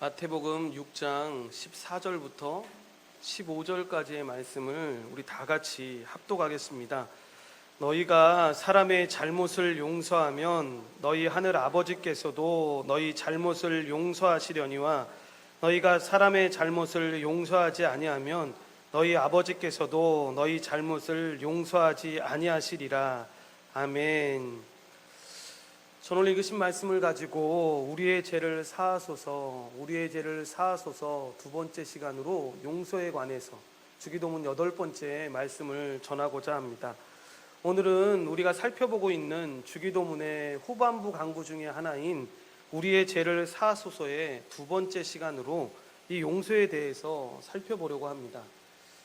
마태복음 6장 14절부터 15절까지의 말씀을 우리 다 같이 합독하겠습니다. 너희가 사람의 잘못을 용서하면 너희 하늘 아버지께서도 너희 잘못을 용서하시려니와 너희가 사람의 잘못을 용서하지 아니하면 너희 아버지께서도 너희 잘못을 용서하지 아니하시리라. 아멘. 오늘 읽으신 말씀을 가지고 우리의 죄를 사하소서 두 번째 시간으로 용서에 관해서 주기도문 8번째 말씀을 전하고자 합니다. 오늘은 우리가 살펴보고 있는 주기도문의 후반부 강구 중에 하나인 우리의 죄를 사하소서의 두 번째 시간으로 이 용서에 대해서 살펴보려고 합니다.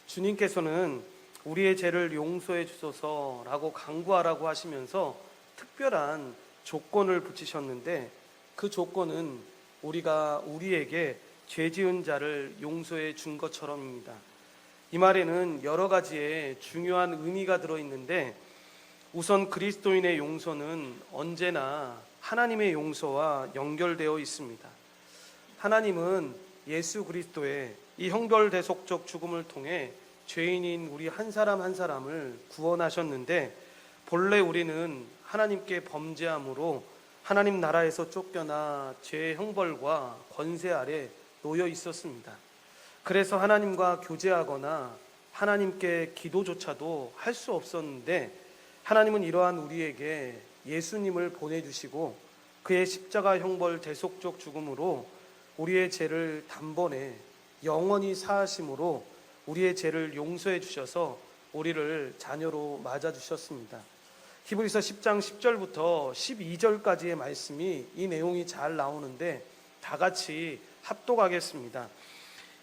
주님께서는 우리의 죄를 용서해 주소서라고 강구하라고 하시면서 특별한 조건을 붙이셨는데, 그 조건은 우리가 우리에게 죄 지은 자를 용서해 준 것처럼입니다. 이 말에는 여러 가지의 중요한 의미가 들어있는데, 우선 그리스도인의 용서는 언제나 하나님의 용서와 연결되어 있습니다. 하나님은 예수 그리스도의 이 형별대속적 죽음을 통해 죄인인 우리 한 사람 한 사람을 구원하셨는데, 본래 우리는 하나님께 범죄함으로 하나님 나라에서 쫓겨나 죄의 형벌과 권세 아래 놓여 있었습니다. 그래서 하나님과 교제하거나 하나님께 기도조차도 할 수 없었는데, 하나님은 이러한 우리에게 예수님을 보내주시고 그의 십자가 형벌 대속적 죽음으로 우리의 죄를 단번에 영원히 사하심으로 우리의 죄를 용서해 주셔서 우리를 자녀로 맞아주셨습니다. 히브리서 10장 10절부터 12절까지의 말씀이 이 내용이 잘 나오는데 다 같이 합독하겠습니다.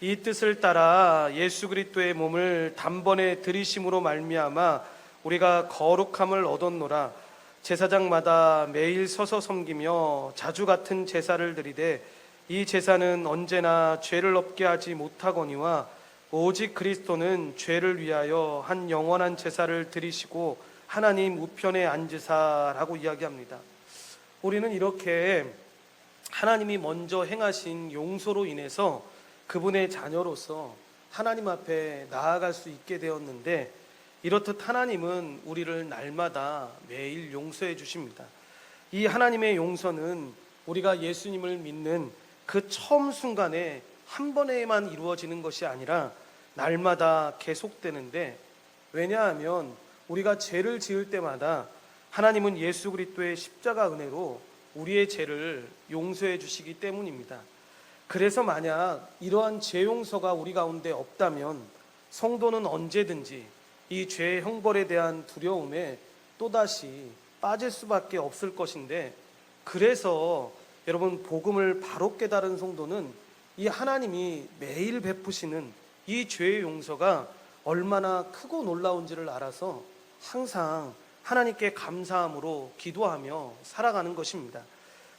이 뜻을 따라 예수 그리스도의 몸을 단번에 들이심으로 말미암아 우리가 거룩함을 얻었노라. 제사장마다 매일 서서 섬기며 자주 같은 제사를 드리되 이 제사는 언제나 죄를 없게 하지 못하거니와 오직 그리스도는 죄를 위하여 한 영원한 제사를 드리시고 하나님 우편에 앉으사라고 이야기합니다. 우리는 이렇게 하나님이 먼저 행하신 용서로 인해서 그분의 자녀로서 하나님 앞에 나아갈 수 있게 되었는데, 이렇듯 하나님은 우리를 날마다 매일 용서해 주십니다. 이 하나님의 용서는 우리가 예수님을 믿는 그 처음 순간에 한 번에만 이루어지는 것이 아니라 날마다 계속되는데, 왜냐하면 우리가 죄를 지을 때마다 하나님은 예수 그리스도의 십자가 은혜로 우리의 죄를 용서해 주시기 때문입니다. 그래서 만약 이러한 죄 용서가 우리 가운데 없다면 성도는 언제든지 이 죄의 형벌에 대한 두려움에 또다시 빠질 수밖에 없을 것인데, 그래서 여러분, 복음을 바로 깨달은 성도는 이 하나님이 매일 베푸시는 이 죄의 용서가 얼마나 크고 놀라운지를 알아서 항상 하나님께 감사함으로 기도하며 살아가는 것입니다.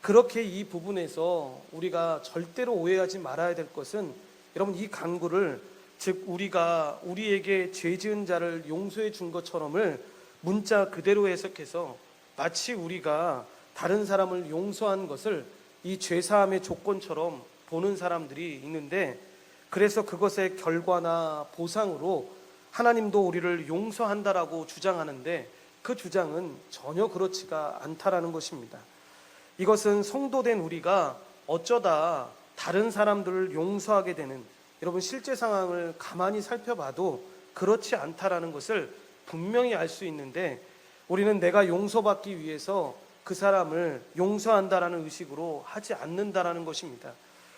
그렇게 이 부분에서 우리가 절대로 오해하지 말아야 될 것은, 여러분, 이 간구를, 즉 우리가 우리에게 죄 지은 자를 용서해 준 것처럼을 문자 그대로 해석해서 마치 우리가 다른 사람을 용서한 것을 이 죄사함의 조건처럼 보는 사람들이 있는데, 그래서 그것의 결과나 보상으로 하나님도 우리를 용서한다라고 주장하는데, 그 주장은 전혀 그렇지가 않다라는 것입니다. 이것은 성도된 우리가 어쩌다 다른 사람들을 용서하게 되는, 여러분, 실제 상황을 가만히 살펴봐도 그렇지 않다라는 것을 분명히 알 수 있는데, 우리는 내가 용서받기 위해서 그 사람을 용서한다라는 의식으로 하지 않는다라는 것입니다.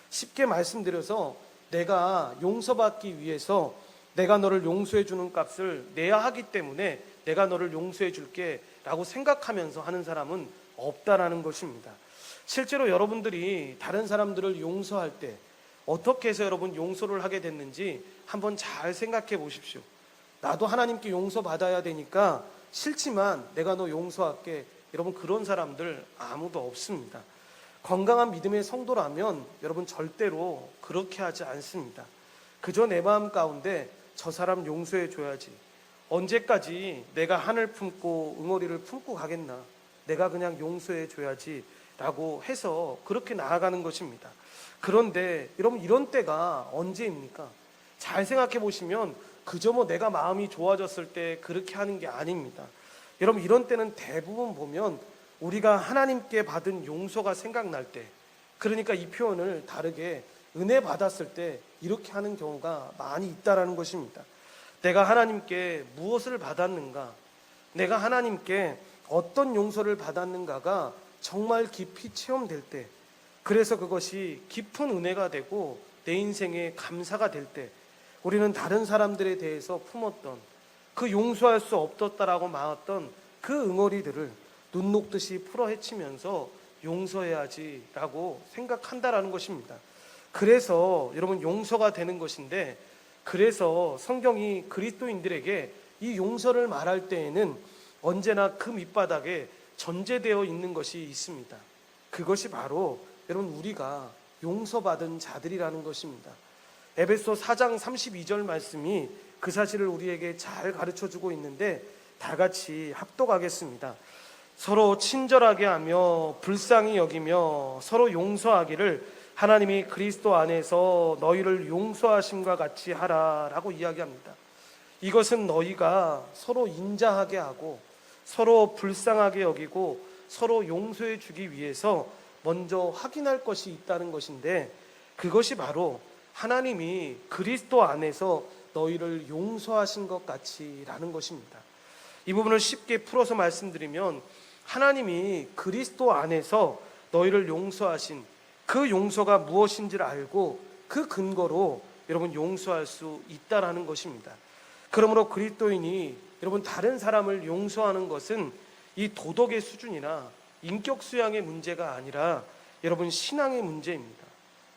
쉽게 말씀드려서 내가 용서받기 위해서 내가 너를 용서해 주는 값을 내야 하기 때문에 내가 너를 용서해 줄게 라고 생각하면서 하는 사람은 없다라는 것입니다. 실제로 여러분들이 다른 사람들을 용서할 때 어떻게 해서 여러분 용서를 하게 됐는지 한번 잘 생각해 보십시오. 나도 하나님께 용서받아야 되니까 싫지만 내가 너 용서할게. 여러분, 그런 사람들 아무도 없습니다. 건강한 믿음의 성도라면 여러분 절대로 그렇게 하지 않습니다. 그저 내 마음 가운데 저 사람 용서해 줘야지, 언제까지 내가 한을 품고 응어리를 품고 가겠나, 내가 그냥 용서해 줘야지, 라고 해서 그렇게 나아가는 것입니다. 그런데 여러분, 이런 때가 언제입니까? 잘 생각해 보시면 그저 내가 마음이 좋아졌을 때 그렇게 하는 게 아닙니다. 여러분, 이런 때는 대부분 보면 우리가 하나님께 받은 용서가 생각날 때, 그러니까 이 표현을 다르게 은혜 받았을 때 이렇게 하는 경우가 많이 있다라는 것입니다. 내가 하나님께 무엇을 받았는가, 내가 하나님께 어떤 용서를 받았는가가 정말 깊이 체험될 때, 그래서 그것이 깊은 은혜가 되고 내 인생의 감사가 될 때, 우리는 다른 사람들에 대해서 품었던 그 용서할 수 없었다라고 말했던 그 응어리들을 눈 녹듯이 풀어 헤치면서 용서해야지라고 생각한다라는 것입니다. 그래서 여러분, 용서가 되는 것인데, 그래서 성경이 그리스도인들에게 이 용서를 말할 때에는 언제나 그 밑바닥에 전제되어 있는 것이 있습니다. 그것이 바로 여러분, 우리가 용서받은 자들이라는 것입니다. 에베소 4장 32절 말씀이 그 사실을 우리에게 잘 가르쳐주고 있는데, 다 같이 합독하겠습니다. 서로 친절하게 하며 불쌍히 여기며 서로 용서하기를 하나님이 그리스도 안에서 너희를 용서하심과 같이 하라라고 이야기합니다. 이것은 너희가 서로 인자하게 하고 서로 불쌍하게 여기고 서로 용서해 주기 위해서 먼저 확인할 것이 있다는 것인데, 그것이 바로 하나님이 그리스도 안에서 너희를 용서하신 것 같이라는 것입니다. 이 부분을 쉽게 풀어서 말씀드리면, 하나님이 그리스도 안에서 너희를 용서하신 그 용서가 무엇인지를 알고 그 근거로 여러분 용서할 수 있다라는 것입니다. 그러므로 그리스도인이 여러분 다른 사람을 용서하는 것은 이 도덕의 수준이나 인격 수양의 문제가 아니라 여러분 신앙의 문제입니다.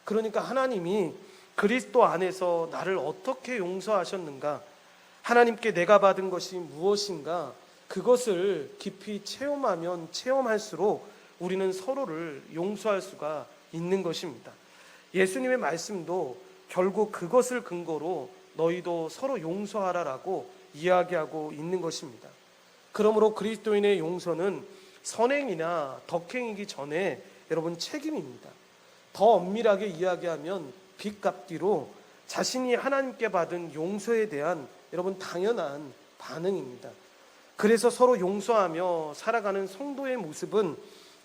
그러니까 하나님이 그리스도 안에서 나를 어떻게 용서하셨는가, 하나님께 내가 받은 것이 무엇인가, 그것을 깊이 체험하면 체험할수록 우리는 서로를 용서할 수가 있는 것입니다. 예수님의 말씀도 결국 그것을 근거로 너희도 서로 용서하라라고 이야기하고 있는 것입니다. 그러므로 그리스도인의 용서는 선행이나 덕행이기 전에 여러분 책임입니다. 더 엄밀하게 이야기하면 빚 갚기로 자신이 하나님께 받은 용서에 대한 여러분 당연한 반응입니다. 그래서 서로 용서하며 살아가는 성도의 모습은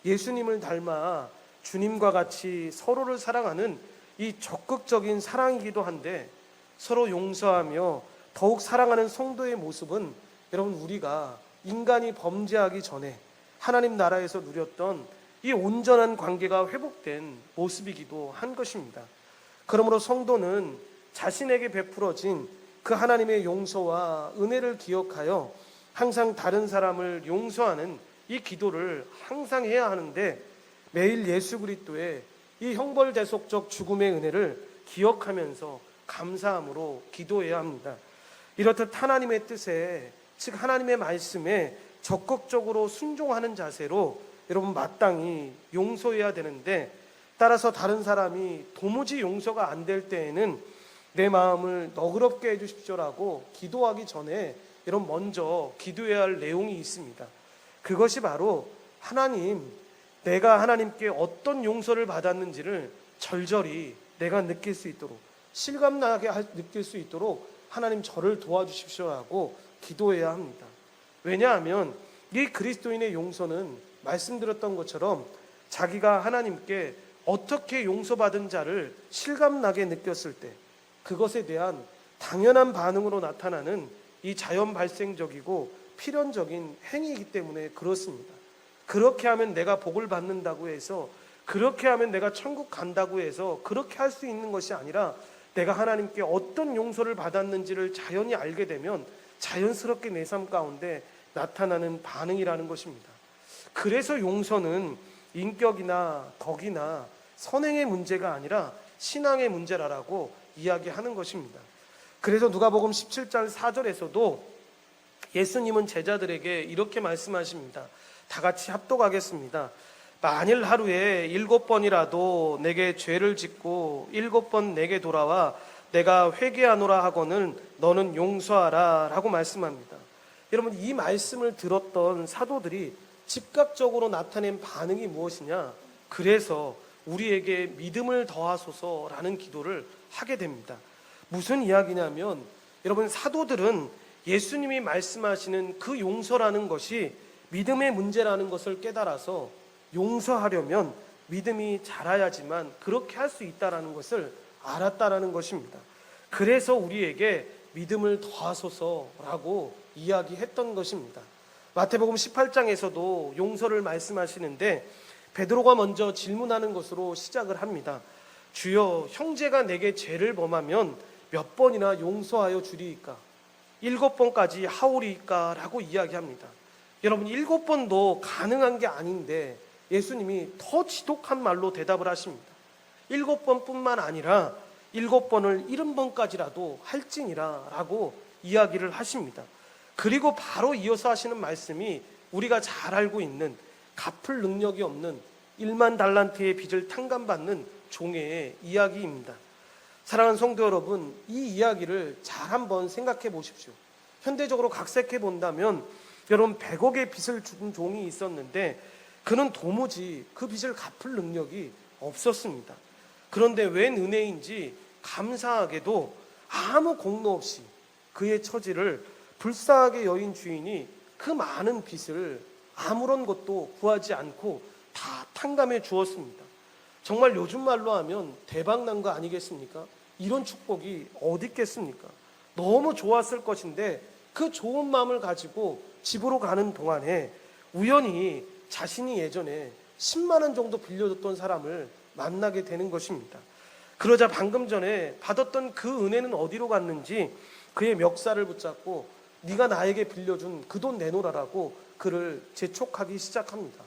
예수님을 닮아 주님과 같이 서로를 사랑하는 이 적극적인 사랑이기도 한데, 서로 용서하며 더욱 사랑하는 성도의 모습은 여러분 우리가 인간이 범죄하기 전에 하나님 나라에서 누렸던 이 온전한 관계가 회복된 모습이기도 한 것입니다. 그러므로 성도는 자신에게 베풀어진 그 하나님의 용서와 은혜를 기억하여 항상 다른 사람을 용서하는 이 기도를 항상 해야 하는데, 매일 예수 그리스도의 이 형벌대속적 죽음의 은혜를 기억하면서 감사함으로 기도해야 합니다. 이렇듯 하나님의 뜻에, 즉 하나님의 말씀에 적극적으로 순종하는 자세로 여러분 마땅히 용서해야 되는데, 따라서 다른 사람이 도무지 용서가 안 될 때에는 내 마음을 너그럽게 해주십시오라고 기도하기 전에 여러분 먼저 기도해야 할 내용이 있습니다. 그것이 바로 하나님, 내가 하나님께 어떤 용서를 받았는지를 절절히 내가 느낄 수 있도록, 실감나게 느낄 수 있도록 하나님 저를 도와주십시오라고 기도해야 합니다. 왜냐하면 이 그리스도인의 용서는 말씀드렸던 것처럼 자기가 하나님께 어떻게 용서받은 자를 실감나게 느꼈을 때 그것에 대한 당연한 반응으로 나타나는 이 자연 발생적이고 필연적인 행위이기 때문에 그렇습니다. 그렇게 하면 내가 복을 받는다고 해서, 그렇게 하면 내가 천국 간다고 해서 그렇게 할 수 있는 것이 아니라, 내가 하나님께 어떤 용서를 받았는지를 자연히 알게 되면 자연스럽게 내 삶 가운데 나타나는 반응이라는 것입니다. 그래서 용서는 인격이나 덕이나 선행의 문제가 아니라 신앙의 문제라고 이야기하는 것입니다. 그래서 누가복음 17장 4절에서도 예수님은 제자들에게 이렇게 말씀하십니다. 다 같이 합독하겠습니다. 만일 하루에 7번이라도 내게 죄를 짓고 7번 내게 돌아와 내가 회개하노라 하거늘 너는 용서하라 라고 말씀합니다. 여러분, 이 말씀을 들었던 사도들이 즉각적으로 나타낸 반응이 무엇이냐? 그래서 우리에게 믿음을 더하소서라는 기도를 하게 됩니다. 무슨 이야기냐면, 여러분, 사도들은 예수님이 말씀하시는 그 용서라는 것이 믿음의 문제라는 것을 깨달아서 용서하려면 믿음이 자라야지만 그렇게 할 수 있다는 것을 알았다라는 것입니다. 그래서 우리에게 믿음을 더하소서라고 이야기했던 것입니다. 마태복음 18장에서도 용서를 말씀하시는데 베드로가 먼저 질문하는 것으로 시작을 합니다. 주여, 형제가 내게 죄를 범하면 몇 번이나 용서하여 주리이까? 7번까지 하오리이까? 라고 이야기합니다. 여러분, 7번도 가능한 게 아닌데 예수님이 더 지독한 말로 대답을 하십니다. 7번뿐만 아니라 7번을 70번까지라도 할지니라 라고 이야기를 하십니다. 그리고 바로 이어서 하시는 말씀이 우리가 잘 알고 있는 갚을 능력이 없는 1만 달란트의 빚을 탕감받는 종의 이야기입니다. 사랑하는 성도 여러분, 이 이야기를 잘 한번 생각해 보십시오. 현대적으로 각색해 본다면 여러분, 100억의 빚을 준 종이 있었는데 그는 도무지 그 빚을 갚을 능력이 없었습니다. 그런데 웬 은혜인지 감사하게도 아무 공로 없이 그의 처지를 불쌍하게 여인 주인이 그 많은 빚을 아무런 것도 구하지 않고 다 탕감해 주었습니다. 정말 요즘 말로 하면 대박난 거 아니겠습니까? 이런 축복이 어디 있겠습니까? 너무 좋았을 것인데 그 좋은 마음을 가지고 집으로 가는 동안에 우연히 자신이 예전에 10만 원 정도 빌려줬던 사람을 만나게 되는 것입니다. 그러자 방금 전에 받았던 그 은혜는 어디로 갔는지 그의 멱살을 붙잡고 네가 나에게 빌려준 그 돈 내놓으라고 그를 재촉하기 시작합니다.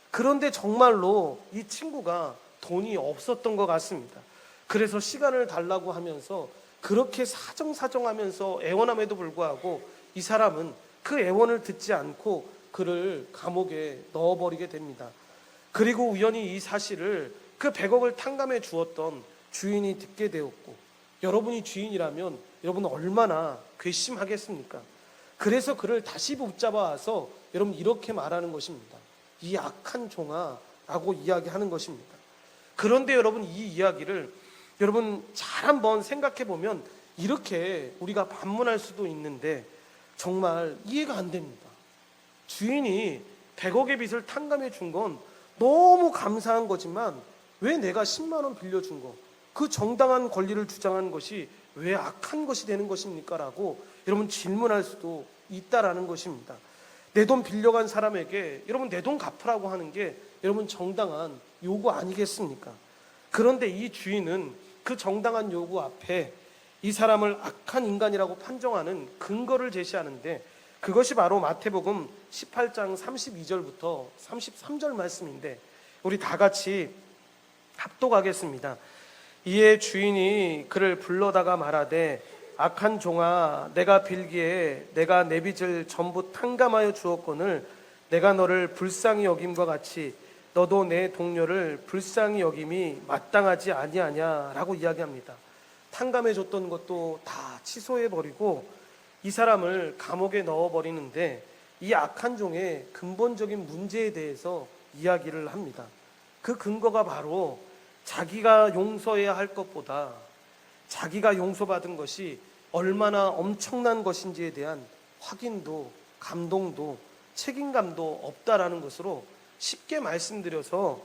그런데 정말로 이 친구가 돈이 없었던 것 같습니다. 그래서 시간을 달라고 하면서 그렇게 사정사정하면서 애원함에도 불구하고 이 사람은 그 애원을 듣지 않고 그를 감옥에 넣어버리게 됩니다. 그리고 우연히 이 사실을 그 100억을 탕감해 주었던 주인이 듣게 되었고, 여러분이 주인이라면 여러분 얼마나 괘씸하겠습니까? 그래서 그를 다시 붙잡아와서 여러분 이렇게 말하는 것입니다. 이 악한 종아 라고 이야기하는 것입니다. 그런데 여러분, 이 이야기를 여러분 잘 한번 생각해 보면 이렇게 우리가 반문할 수도 있는데 정말 이해가 안 됩니다. 주인이 100억의 빚을 탕감해 준 건 너무 감사한 거지만 왜 내가 10만 원 빌려준 거, 그 정당한 권리를 주장한 것이 왜 악한 것이 되는 것입니까? 라고 여러분 질문할 수도 있다라는 것입니다. 내 돈 빌려간 사람에게 여러분 내 돈 갚으라고 하는 게 여러분 정당한 요구 아니겠습니까? 그런데 이 주인은 그 정당한 요구 앞에 이 사람을 악한 인간이라고 판정하는 근거를 제시하는데 그것이 바로 마태복음 18장 32절부터 33절 말씀인데 우리 다 같이 합독하겠습니다. 이에 주인이 그를 불러다가 말하되 악한 종아, 내가 빌기에 내가 내 빚을 전부 탕감하여 주었거늘 내가 너를 불쌍히 여김과 같이 너도 내 동료를 불쌍히 여김이 마땅하지 아니하냐라고 이야기합니다. 탕감해 줬던 것도 다 취소해버리고 이 사람을 감옥에 넣어버리는데 이 악한 종의 근본적인 문제에 대해서 이야기를 합니다. 그 근거가 바로 자기가 용서해야 할 것보다 자기가 용서받은 것이 얼마나 엄청난 것인지에 대한 확인도 감동도 책임감도 없다라는 것으로 쉽게 말씀드려서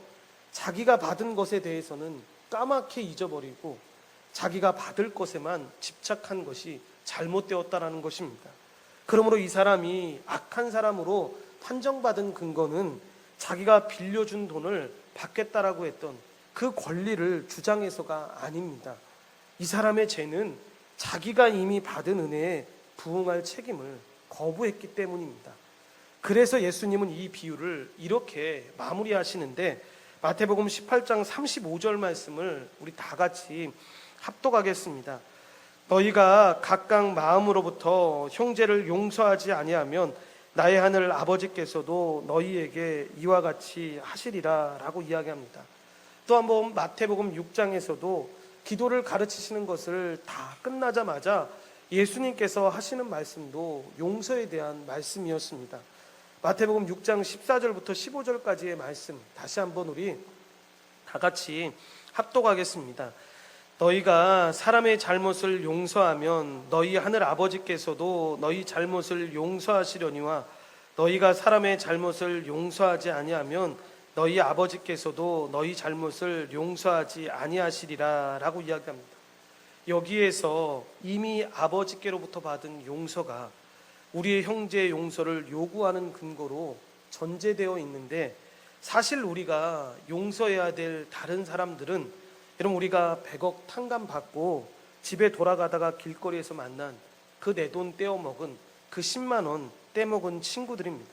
자기가 받은 것에 대해서는 까맣게 잊어버리고 자기가 받을 것에만 집착한 것이 잘못되었다라는 것입니다. 그러므로 이 사람이 악한 사람으로 판정받은 근거는 자기가 빌려준 돈을 받겠다라고 했던 그 권리를 주장해서가 아닙니다. 이 사람의 죄는 자기가 이미 받은 은혜에 부응할 책임을 거부했기 때문입니다. 그래서 예수님은 이 비유를 이렇게 마무리하시는데 마태복음 18장 35절 말씀을 우리 다 같이 합독하겠습니다. 너희가 각각 마음으로부터 형제를 용서하지 아니하면 나의 하늘 아버지께서도 너희에게 이와 같이 하시리라 라고 이야기합니다. 또 한번 마태복음 6장에서도 기도를 가르치시는 것을 다 끝나자마자 예수님께서 하시는 말씀도 용서에 대한 말씀이었습니다. 마태복음 6장 14절부터 15절까지의 말씀 다시 한번 우리 다 같이 합독하겠습니다. 너희가 사람의 잘못을 용서하면 너희 하늘 아버지께서도 너희 잘못을 용서하시려니와 너희가 사람의 잘못을 용서하지 아니하면 너희 아버지께서도 너희 잘못을 용서하지 아니하시리라 라고 이야기합니다. 여기에서 이미 아버지께로부터 받은 용서가 우리의 형제의 용서를 요구하는 근거로 전제되어 있는데, 사실 우리가 용서해야 될 다른 사람들은 여러분 우리가 100억 탕감 받고 집에 돌아가다가 길거리에서 만난 그 내 돈 떼어먹은 그 10만 원 떼먹은 친구들입니다.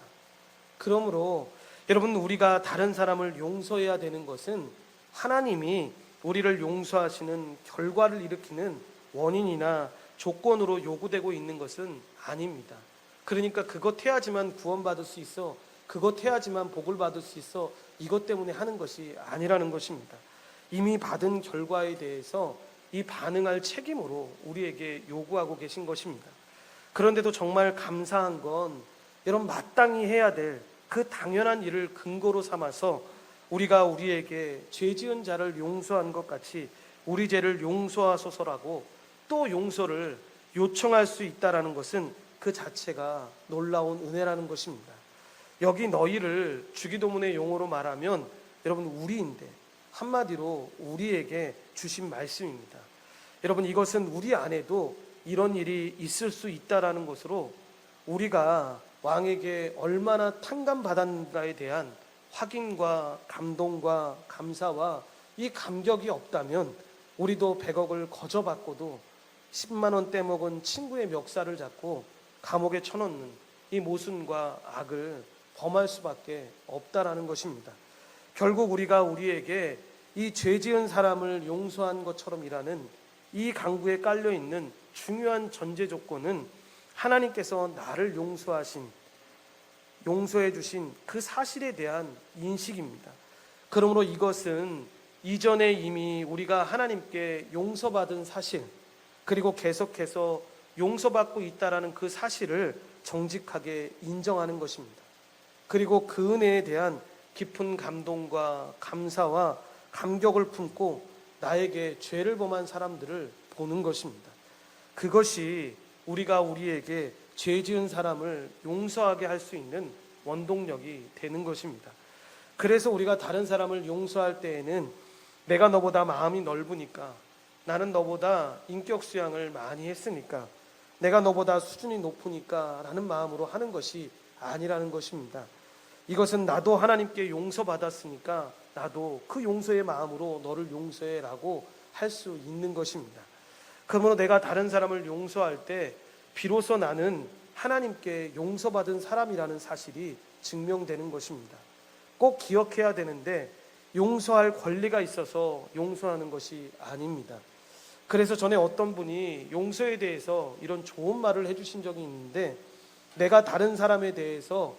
그러므로 여러분 우리가 다른 사람을 용서해야 되는 것은 하나님이 우리를 용서하시는 결과를 일으키는 원인이나 조건으로 요구되고 있는 것은 아닙니다. 그러니까 그것 해야지만 구원받을 수 있어, 그것 해야지만 복을 받을 수 있어, 이것 때문에 하는 것이 아니라는 것입니다. 이미 받은 결과에 대해서 이 반응할 책임으로 우리에게 요구하고 계신 것입니다. 그런데도 정말 감사한 건 여러분 마땅히 해야 될 그 당연한 일을 근거로 삼아서 우리가 우리에게 죄 지은 자를 용서한 것 같이 우리 죄를 용서하소서라고 또 용서를 요청할 수 있다는 것은 그 자체가 놀라운 은혜라는 것입니다. 여기 너희를 주기도문의 용어로 말하면 여러분 우리인데 한마디로 우리에게 주신 말씀입니다. 여러분 이것은 우리 안에도 이런 일이 있을 수 있다라는 것으로 우리가 왕에게 얼마나 탕감받았는가에 대한 확인과 감동과 감사와 이 감격이 없다면 우리도 100억을 거저받고도 10만 원 떼먹은 친구의 멱살을 잡고 감옥에 쳐넣는 이 모순과 악을 범할 수밖에 없다라는 것입니다. 결국 우리가 우리에게 이 죄 지은 사람을 용서한 것처럼 일하는 이 강구에 깔려있는 중요한 전제 조건은 하나님께서 나를 용서해 주신 그 사실에 대한 인식입니다. 그러므로 이것은 이전에 이미 우리가 하나님께 용서받은 사실, 그리고 계속해서 용서받고 있다라는 그 사실을 정직하게 인정하는 것입니다. 그리고 그 은혜에 대한 깊은 감동과 감사와 감격을 품고 나에게 죄를 범한 사람들을 보는 것입니다. 그것이 우리가 우리에게 죄 지은 사람을 용서하게 할 수 있는 원동력이 되는 것입니다. 그래서 우리가 다른 사람을 용서할 때에는 내가 너보다 마음이 넓으니까, 나는 너보다 인격 수양을 많이 했으니까, 내가 너보다 수준이 높으니까 라는 마음으로 하는 것이 아니라는 것입니다. 이것은 나도 하나님께 용서받았으니까 나도 그 용서의 마음으로 너를 용서해 라고 할 수 있는 것입니다. 그러므로 내가 다른 사람을 용서할 때 비로소 나는 하나님께 용서받은 사람이라는 사실이 증명되는 것입니다. 꼭 기억해야 되는데 용서할 권리가 있어서 용서하는 것이 아닙니다. 그래서 전에 어떤 분이 용서에 대해서 이런 좋은 말을 해주신 적이 있는데, 내가 다른 사람에 대해서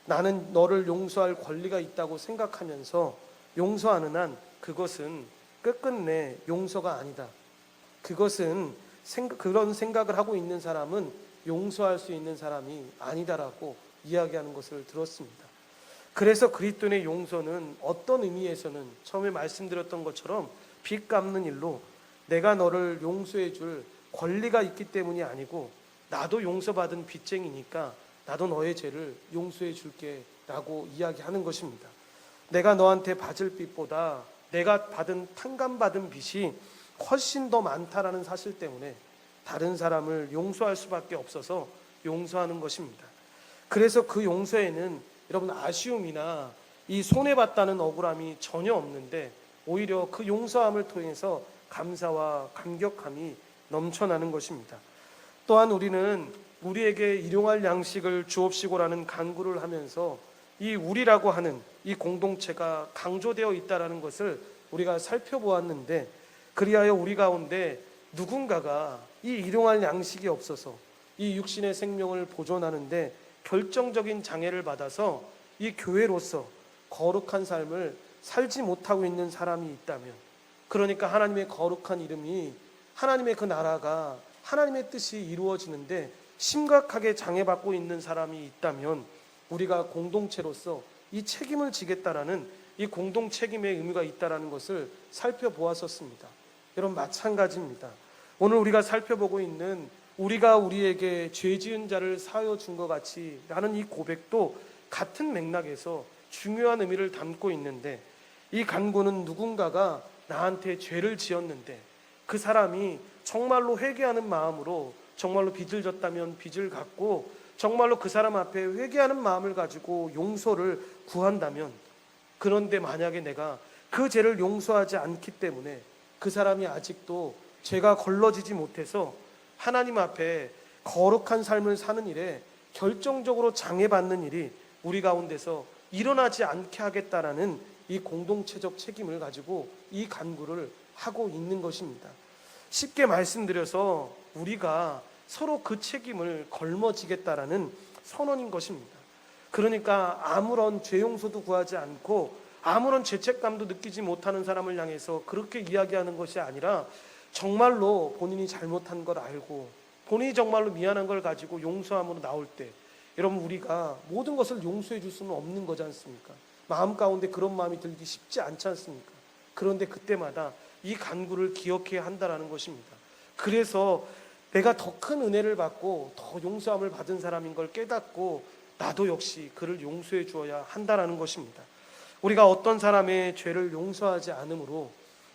나는 너를 용서할 권리가 있다고 생각하면서 용서하는 한 그것은 끝끝내 용서가 아니다. 그것은 그런 생각을 하고 있는 사람은 용서할 수 있는 사람이 아니다라고 이야기하는 것을 들었습니다. 그래서 그리스도인의 용서는 어떤 의미에서는 처음에 말씀드렸던 것처럼 빚 갚는 일로 내가 너를 용서해 줄 권리가 있기 때문이 아니고, 나도 용서받은 빚쟁이니까 나도 너의 죄를 용서해 줄게 라고 이야기하는 것입니다. 내가 너한테 받을 빚보다 내가 받은 탕감받은 빚이 훨씬 더 많다라는 사실 때문에 다른 사람을 용서할 수밖에 없어서 용서하는 것입니다. 그래서 그 용서에는 여러분 아쉬움이나 이 손해봤다는 억울함이 전혀 없는데, 오히려 그 용서함을 통해서 감사와 감격함이 넘쳐나는 것입니다. 또한 우리는 우리에게 일용할 양식을 주옵시고라는 간구를 하면서 이 우리라고 하는 이 공동체가 강조되어 있다는 것을 우리가 살펴보았는데, 그리하여 우리 가운데 누군가가 이 일용할 양식이 없어서 이 육신의 생명을 보존하는데 결정적인 장애를 받아서 이 교회로서 거룩한 삶을 살지 못하고 있는 사람이 있다면, 그러니까 하나님의 거룩한 이름이, 하나님의 그 나라가 하나님의 뜻이 이루어지는데 심각하게 장애받고 있는 사람이 있다면, 우리가 공동체로서 이 책임을 지겠다라는 이 공동 책임의 의미가 있다라는 것을 살펴보았었습니다. 여러분, 마찬가지입니다. 오늘 우리가 살펴보고 있는 우리가 우리에게 죄 지은 자를 사하여 준 것 같이 라는 이 고백도 같은 맥락에서 중요한 의미를 담고 있는데, 이 간구는 누군가가 나한테 죄를 지었는데 그 사람이 정말로 회개하는 마음으로 정말로 빚을 졌다면 빚을 갚고 정말로 그 사람 앞에 회개하는 마음을 가지고 용서를 구한다면, 그런데 만약에 내가 그 죄를 용서하지 않기 때문에 그 사람이 아직도 죄가 걸러지지 못해서 하나님 앞에 거룩한 삶을 사는 일에 결정적으로 장애받는 일이 우리 가운데서 일어나지 않게 하겠다라는 이 공동체적 책임을 가지고 이 간구를 하고 있는 것입니다. 쉽게 말씀드려서 우리가 서로 그 책임을 걸머지겠다라는 선언인 것입니다. 그러니까 아무런 죄 용서도 구하지 않고 아무런 죄책감도 느끼지 못하는 사람을 향해서 그렇게 이야기하는 것이 아니라, 정말로 본인이 잘못한 걸 알고 본인이 정말로 미안한 걸 가지고 용서함으로 나올 때, 여러분, 우리가 모든 것을 용서해 줄 수는 없는 거지 않습니까? 마음 가운데 그런 마음이 들기 쉽지 않지 않습니까? 그런데 그때마다 이 간구를 기억해야 한다라는 것입니다. 그래서 내가 더 큰 은혜를 받고 더 용서함을 받은 사람인 걸 깨닫고 나도 역시 그를 용서해 주어야 한다라는 것입니다. 우리가 어떤 사람의 죄를 용서하지 않으므로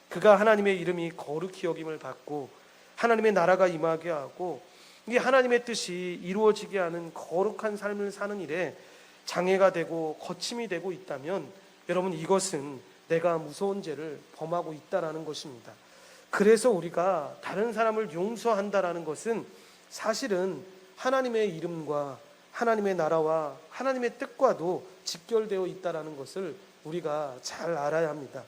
그가 하나님의 이름이 거룩히 여김을 받고 하나님의 나라가 임하게 하고 이 하나님의 뜻이 이루어지게 하는 거룩한 삶을 사는 일에 장애가 되고 거침이 되고 있다면, 여러분, 이것은 내가 무서운 죄를 범하고 있다라는 것입니다. 그래서 우리가 다른 사람을 용서한다라는 것은 사실은 하나님의 이름과 하나님의 나라와 하나님의 뜻과도 직결되어 있다라는 것을 우리가 잘 알아야 합니다.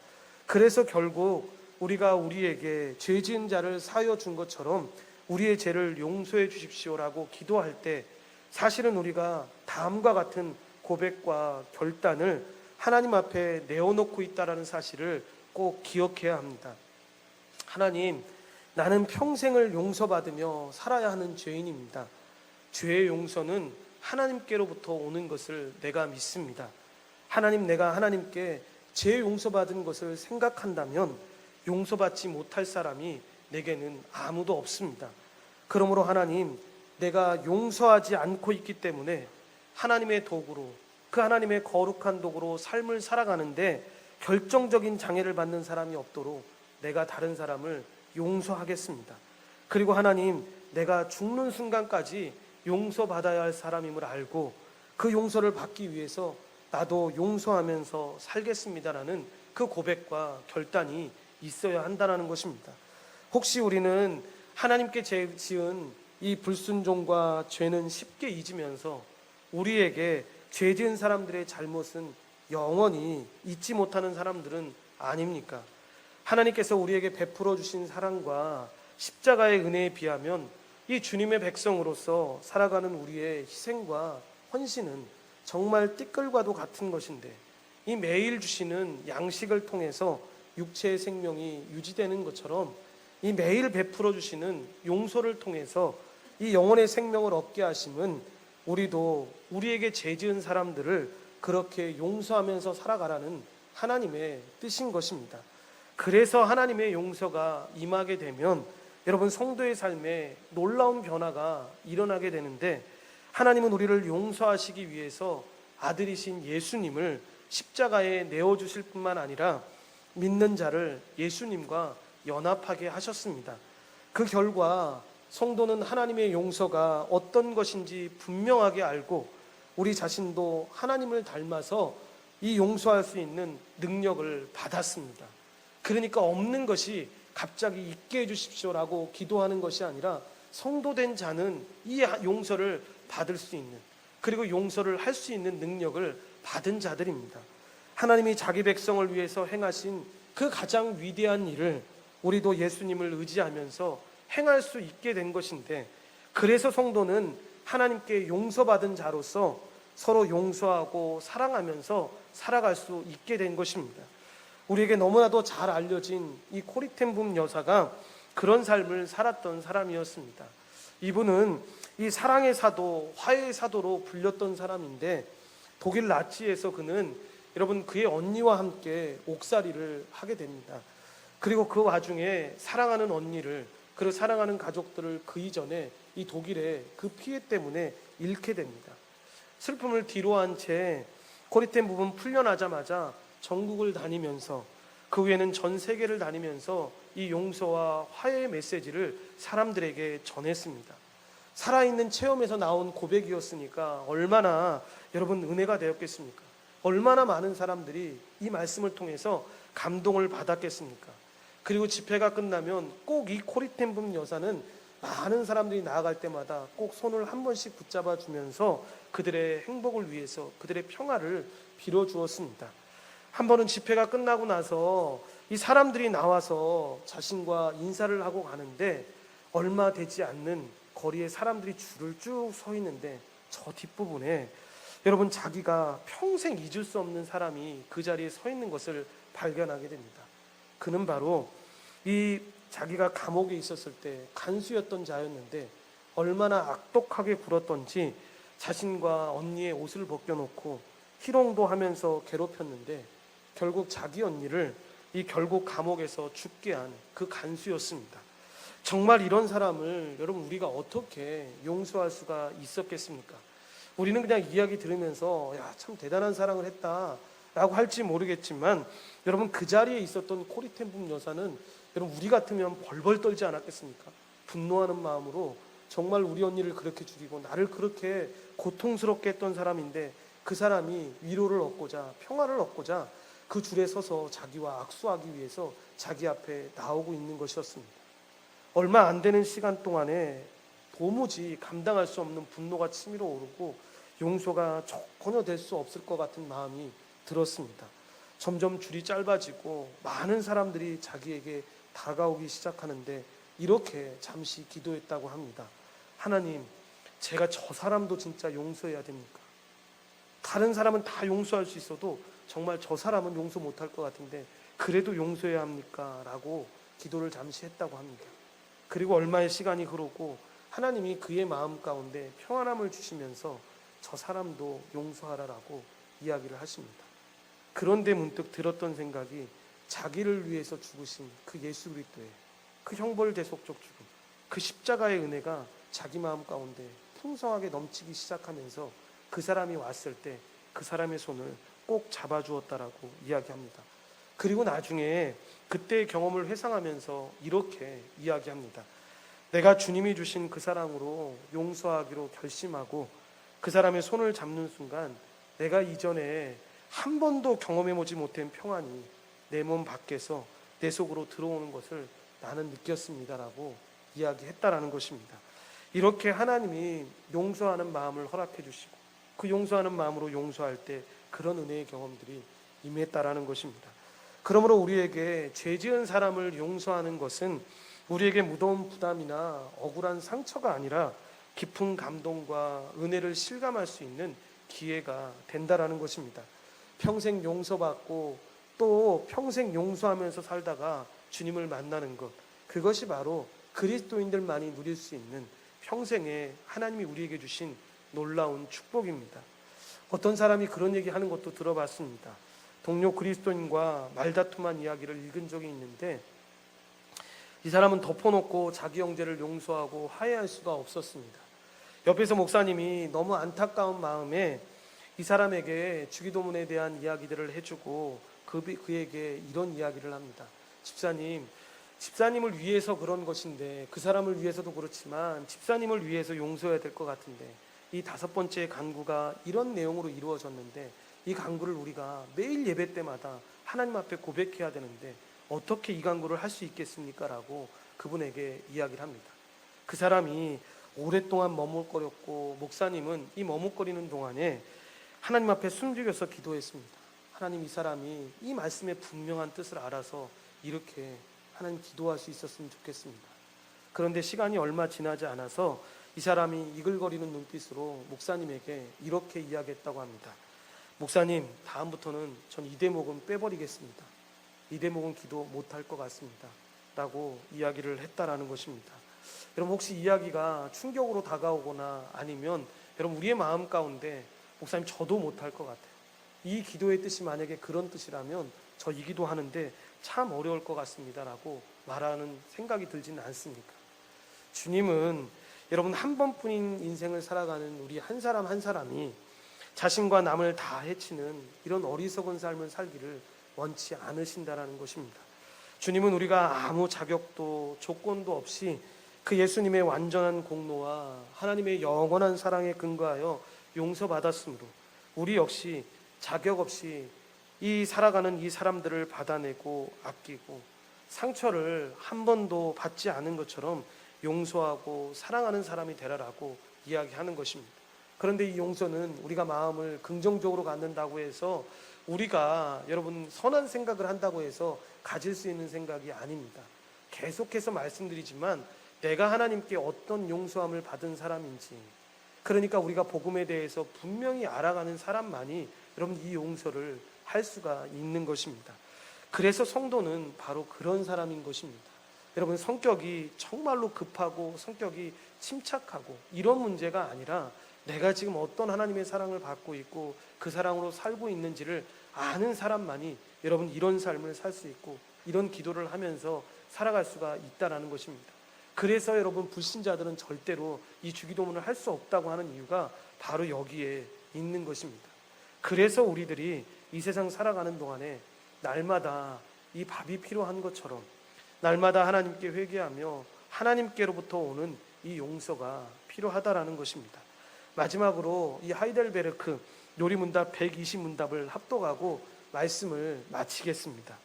그래서 결국 우리가 우리에게 죄 지은 자를 사하여 준 것처럼 우리의 죄를 용서해 주십시오라고 기도할 때, 사실은 우리가 다음과 같은 고백과 결단을 하나님 앞에 내어놓고 있다라는 사실을 꼭 기억해야 합니다. 하나님, 나는 평생을 용서받으며 살아야 하는 죄인입니다. 죄의 용서는 하나님께로부터 오는 것을 내가 믿습니다. 하나님, 내가 하나님께 죄 용서받은 것을 생각한다면 용서받지 못할 사람이 내게는 아무도 없습니다. 그러므로 하나님, 내가 용서하지 않고 있기 때문에 하나님의 도구로, 그 하나님의 거룩한 도구로 삶을 살아가는데 결정적인 장애를 받는 사람이 없도록 내가 다른 사람을 용서하겠습니다. 그리고 하나님, 내가 죽는 순간까지 용서받아야 할 사람임을 알고 그 용서를 받기 위해서 나도 용서하면서 살겠습니다라는 그 고백과 결단이 있어야 한다는 것입니다. 혹시 우리는 하나님께 죄 지은 이 불순종과 죄는 쉽게 잊으면서 우리에게 죄 지은 사람들의 잘못은 영원히 잊지 못하는 사람들은 아닙니까? 하나님께서 우리에게 베풀어 주신 사랑과 십자가의 은혜에 비하면 이 주님의 백성으로서 살아가는 우리의 희생과 헌신은 정말 띠끌과도 같은 것인데, 이 매일 주시는 양식을 통해서 육체의 생명이 유지되는 것처럼 이 매일 베풀어 주시는 용서를 통해서 이 영혼의 생명을 얻게 하심은 우리도 우리에게 죄 지은 사람들을 그렇게 용서하면서 살아가라는 하나님의 뜻인 것입니다. 그래서 하나님의 용서가 임하게 되면 여러분, 성도의 삶에 놀라운 변화가 일어나게 되는데, 하나님은 우리를 용서하시기 위해서 아들이신 예수님을 십자가에 내어주실 뿐만 아니라 믿는 자를 예수님과 연합하게 하셨습니다. 그 결과 성도는 하나님의 용서가 어떤 것인지 분명하게 알고 우리 자신도 하나님을 닮아서 이 용서할 수 있는 능력을 받았습니다. 그러니까 없는 것이 갑자기 있게 해주십시오라고 기도하는 것이 아니라, 성도된 자는 이 용서를 받을 수 있는, 그리고 용서를 할 수 있는 능력을 받은 자들입니다. 하나님이 자기 백성을 위해서 행하신 그 가장 위대한 일을 우리도 예수님을 의지하면서 행할 수 있게 된 것인데, 그래서 성도는 하나님께 용서받은 자로서 서로 용서하고 사랑하면서 살아갈 수 있게 된 것입니다. 우리에게 너무나도 잘 알려진 이 코리텐붐 여사가 그런 삶을 살았던 사람이었습니다. 이분은 이 사랑의 사도, 화해의 사도로 불렸던 사람인데, 독일 나치에서 그는 여러분 그의 언니와 함께 옥살이를 하게 됩니다. 그리고 그 와중에 사랑하는 언니를, 그리고 사랑하는 가족들을 그 이전에 이 독일의 그 피해 때문에 잃게 됩니다. 슬픔을 뒤로한 채 고립된 부분 풀려나자마자 전국을 다니면서, 그 후에는 전 세계를 다니면서 이 용서와 화해의 메시지를 사람들에게 전했습니다. 살아있는 체험에서 나온 고백이었으니까 얼마나 여러분 은혜가 되었겠습니까? 얼마나 많은 사람들이 이 말씀을 통해서 감동을 받았겠습니까? 그리고 집회가 끝나면 꼭 이 코리텐붐 여사는 많은 사람들이 나아갈 때마다 꼭 손을 한 번씩 붙잡아 주면서 그들의 행복을 위해서, 그들의 평화를 빌어주었습니다. 한 번은 집회가 끝나고 나서 이 사람들이 나와서 자신과 인사를 하고 가는데 얼마 되지 않는 거리에 사람들이 줄을 쭉 서 있는데 저 뒷부분에 여러분 자기가 평생 잊을 수 없는 사람이 그 자리에 서 있는 것을 발견하게 됩니다. 그는 바로 이 자기가 감옥에 있었을 때 간수였던 자였는데 얼마나 악독하게 굴었던지 자신과 언니의 옷을 벗겨놓고 희롱도 하면서 괴롭혔는데 결국 자기 언니를 이 결국 감옥에서 죽게 한 그 간수였습니다. 정말 이런 사람을 여러분 우리가 어떻게 용서할 수가 있었겠습니까? 우리는 그냥 이야기 들으면서 야, 참 대단한 사랑을 했다라고 할지 모르겠지만 여러분 그 자리에 있었던 코리텐붐 여사는 여러분 우리 같으면 벌벌 떨지 않았겠습니까? 분노하는 마음으로 정말 우리 언니를 그렇게 죽이고 나를 그렇게 고통스럽게 했던 사람인데 그 사람이 위로를 얻고자, 평화를 얻고자 그 줄에 서서 자기와 악수하기 위해서 자기 앞에 나오고 있는 것이었습니다. 얼마 안 되는 시간 동안에 도무지 감당할 수 없는 분노가 치밀어 오르고 용서가 전혀 될 수 없을 것 같은 마음이 들었습니다. 점점 줄이 짧아지고 많은 사람들이 자기에게 다가오기 시작하는데 이렇게 잠시 기도했다고 합니다. 하나님, 제가 저 사람도 진짜 용서해야 됩니까? 다른 사람은 다 용서할 수 있어도 정말 저 사람은 용서 못할 것 같은데 그래도 용서해야 합니까? 라고 기도를 잠시 했다고 합니다. 그리고 얼마의 시간이 흐르고 하나님이 그의 마음 가운데 평안함을 주시면서 저 사람도 용서하라라고 이야기를 하십니다. 그런데 문득 들었던 생각이 자기를 위해서 죽으신 그 예수 그리스도의 그 형벌대속적 죽음, 그 십자가의 은혜가 자기 마음 가운데 풍성하게 넘치기 시작하면서 그 사람이 왔을 때 그 사람의 손을 꼭 잡아주었다라고 이야기합니다. 그리고 나중에 그때의 경험을 회상하면서 이렇게 이야기합니다. 내가 주님이 주신 그 사랑으로 용서하기로 결심하고 그 사람의 손을 잡는 순간 내가 이전에 한 번도 경험해보지 못한 평안이 내 몸 밖에서 내 속으로 들어오는 것을 나는 느꼈습니다라고 이야기했다라는 것입니다. 이렇게 하나님이 용서하는 마음을 허락해 주시고 그 용서하는 마음으로 용서할 때 그런 은혜의 경험들이 임했다라는 것입니다. 그러므로 우리에게 죄 지은 사람을 용서하는 것은 우리에게 무거운 부담이나 억울한 상처가 아니라 깊은 감동과 은혜를 실감할 수 있는 기회가 된다라는 것입니다. 평생 용서받고 또 평생 용서하면서 살다가 주님을 만나는 것, 그것이 바로 그리스도인들만이 누릴 수 있는 평생에 하나님이 우리에게 주신 놀라운 축복입니다. 어떤 사람이 그런 얘기하는 것도 들어봤습니다. 동료 그리스도인과 말다툼한 이야기를 읽은 적이 있는데 이 사람은 덮어놓고 자기 형제를 용서하고 화해할 수가 없었습니다. 옆에서 목사님이 너무 안타까운 마음에 이 사람에게 주기도문에 대한 이야기들을 해주고 그에게 이런 이야기를 합니다. 집사님을 위해서 그런 것인데 그 사람을 위해서도 그렇지만 집사님을 위해서 용서해야 될 것 같은데 이 5번째 간구가 이런 내용으로 이루어졌는데 이 간구를 우리가 매일 예배 때마다 하나님 앞에 고백해야 되는데 어떻게 이 간구를 할 수 있겠습니까? 라고 그분에게 이야기를 합니다. 그 사람이 오랫동안 머뭇거렸고 목사님은 이 머뭇거리는 동안에 하나님 앞에 숨죽여서 기도했습니다. 하나님, 이 사람이 이 말씀의 분명한 뜻을 알아서 이렇게 하나님 기도할 수 있었으면 좋겠습니다. 그런데 시간이 얼마 지나지 않아서 이 사람이 이글거리는 눈빛으로 목사님에게 이렇게 이야기했다고 합니다. 목사님, 다음부터는 전 이 대목은 빼버리겠습니다. 이 대목은 기도 못할 것 같습니다. 라고 이야기를 했다라는 것입니다. 여러분, 혹시 이야기가 충격으로 다가오거나 아니면 여러분 우리의 마음 가운데 목사님 저도 못할 것 같아요. 이 기도의 뜻이 만약에 그런 뜻이라면 저 이 기도 하는데 참 어려울 것 같습니다라고 말하는 생각이 들지는 않습니까? 주님은 여러분 한 번뿐인 인생을 살아가는 우리 한 사람 한 사람이 자신과 남을 다 해치는 이런 어리석은 삶을 살기를 원치 않으신다라는 것입니다. 주님은 우리가 아무 자격도 조건도 없이 그 예수님의 완전한 공로와 하나님의 영원한 사랑에 근거하여 용서받았으므로 우리 역시 자격 없이 이 살아가는 이 사람들을 받아내고 아끼고 상처를 한 번도 받지 않은 것처럼 용서하고 사랑하는 사람이 되라라고 이야기하는 것입니다. 그런데 이 용서는 우리가 마음을 긍정적으로 갖는다고 해서 우리가 여러분 선한 생각을 한다고 해서 가질 수 있는 생각이 아닙니다. 계속해서 말씀드리지만 내가 하나님께 어떤 용서함을 받은 사람인지, 그러니까 우리가 복음에 대해서 분명히 알아가는 사람만이 여러분 이 용서를 할 수가 있는 것입니다. 그래서 성도는 바로 그런 사람인 것입니다. 여러분 성격이 정말로 급하고 성격이 침착하고 이런 문제가 아니라 내가 지금 어떤 하나님의 사랑을 받고 있고 그 사랑으로 살고 있는지를 아는 사람만이 여러분 이런 삶을 살 수 있고 이런 기도를 하면서 살아갈 수가 있다는 것입니다. 그래서 여러분 불신자들은 절대로 이 주기도문을 할 수 없다고 하는 이유가 바로 여기에 있는 것입니다. 그래서 우리들이 이 세상 살아가는 동안에 날마다 이 밥이 필요한 것처럼 날마다 하나님께 회개하며 하나님께로부터 오는 이 용서가 필요하다라는 것입니다. 마지막으로 이 하이델베르크 요리문답 120문답을 합독하고 말씀을 마치겠습니다.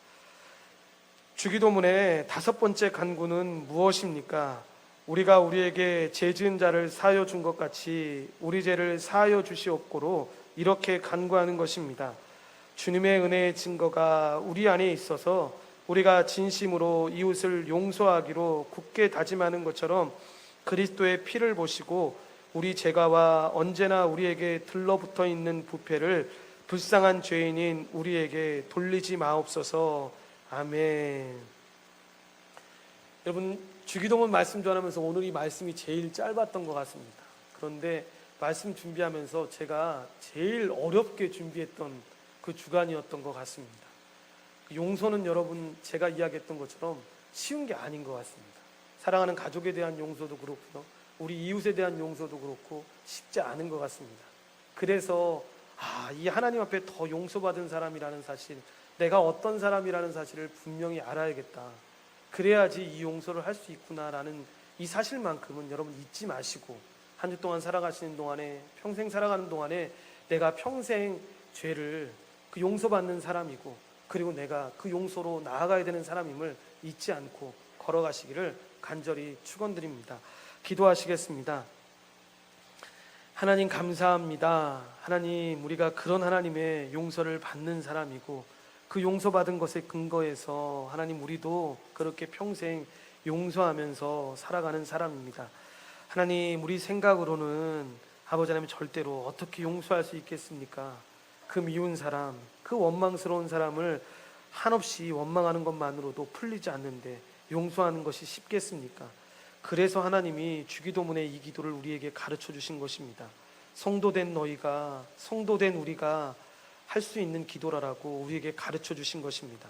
주기도문의 5번째 간구는 무엇입니까? 우리가 우리에게 죄 지은 자를 사하여 준 것 같이 우리 죄를 사하여 주시옵고로 이렇게 간구하는 것입니다. 주님의 은혜의 증거가 우리 안에 있어서 우리가 진심으로 이웃을 용서하기로 굳게 다짐하는 것처럼 그리스도의 피를 보시고 우리 죄가와 언제나 우리에게 들러붙어 있는 부패를 불쌍한 죄인인 우리에게 돌리지 마옵소서. 아멘. 여러분 주기도문 말씀 전하면서 오늘 이 말씀이 제일 짧았던 것 같습니다. 그런데 말씀 준비하면서 제가 제일 어렵게 준비했던 그 주간이었던 것 같습니다. 용서는 여러분 제가 이야기했던 것처럼 쉬운 게 아닌 것 같습니다. 사랑하는 가족에 대한 용서도 그렇고요, 우리 이웃에 대한 용서도 그렇고 쉽지 않은 것 같습니다. 그래서 이 하나님 앞에 더 용서받은 사람이라는 사실, 내가 어떤 사람이라는 사실을 분명히 알아야겠다. 그래야지 이 용서를 할 수 있구나라는 이 사실만큼은 여러분 잊지 마시고 한 주 동안 살아가시는 동안에, 평생 살아가는 동안에 내가 평생 죄를 그 용서받는 사람이고 그리고 내가 그 용서로 나아가야 되는 사람임을 잊지 않고 걸어가시기를 간절히 축원드립니다. 기도하시겠습니다. 하나님 감사합니다. 하나님, 우리가 그런 하나님의 용서를 받는 사람이고 그 용서받은 것에 근거해서 하나님 우리도 그렇게 평생 용서하면서 살아가는 사람입니다. 하나님, 우리 생각으로는 아버지 하나님 절대로 어떻게 용서할 수 있겠습니까? 그 미운 사람, 그 원망스러운 사람을 한없이 원망하는 것만으로도 풀리지 않는데 용서하는 것이 쉽겠습니까? 그래서 하나님이 주기도문의 이 기도를 우리에게 가르쳐 주신 것입니다. 성도된 너희가, 성도된 우리가 할 수 있는 기도라라고 우리에게 가르쳐 주신 것입니다.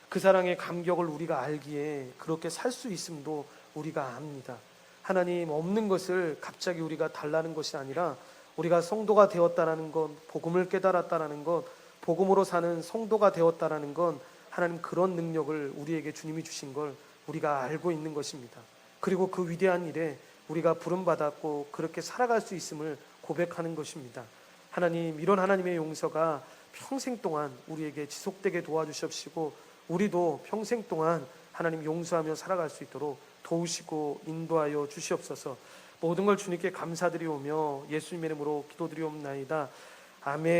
그 사랑의 감격을 우리가 알기에 그렇게 살 수 있음도 우리가 압니다. 하나님, 없는 것을 갑자기 우리가 달라는 것이 아니라 우리가 성도가 되었다라는 것, 복음을 깨달았다라는 것, 복음으로 사는 성도가 되었다라는 건 하나님 그런 능력을 우리에게 주님이 주신 걸 우리가 알고 있는 것입니다. 그리고 그 위대한 일에 우리가 부름받았고 그렇게 살아갈 수 있음을 고백하는 것입니다. 하나님, 이런 하나님의 용서가 평생 동안 우리에게 지속되게 도와주시옵시고 우리도 평생 동안 하나님 용서하며 살아갈 수 있도록 도우시고 인도하여 주시옵소서. 모든 걸 주님께 감사드리오며 예수님의 이름으로 기도드리옵나이다. 아멘.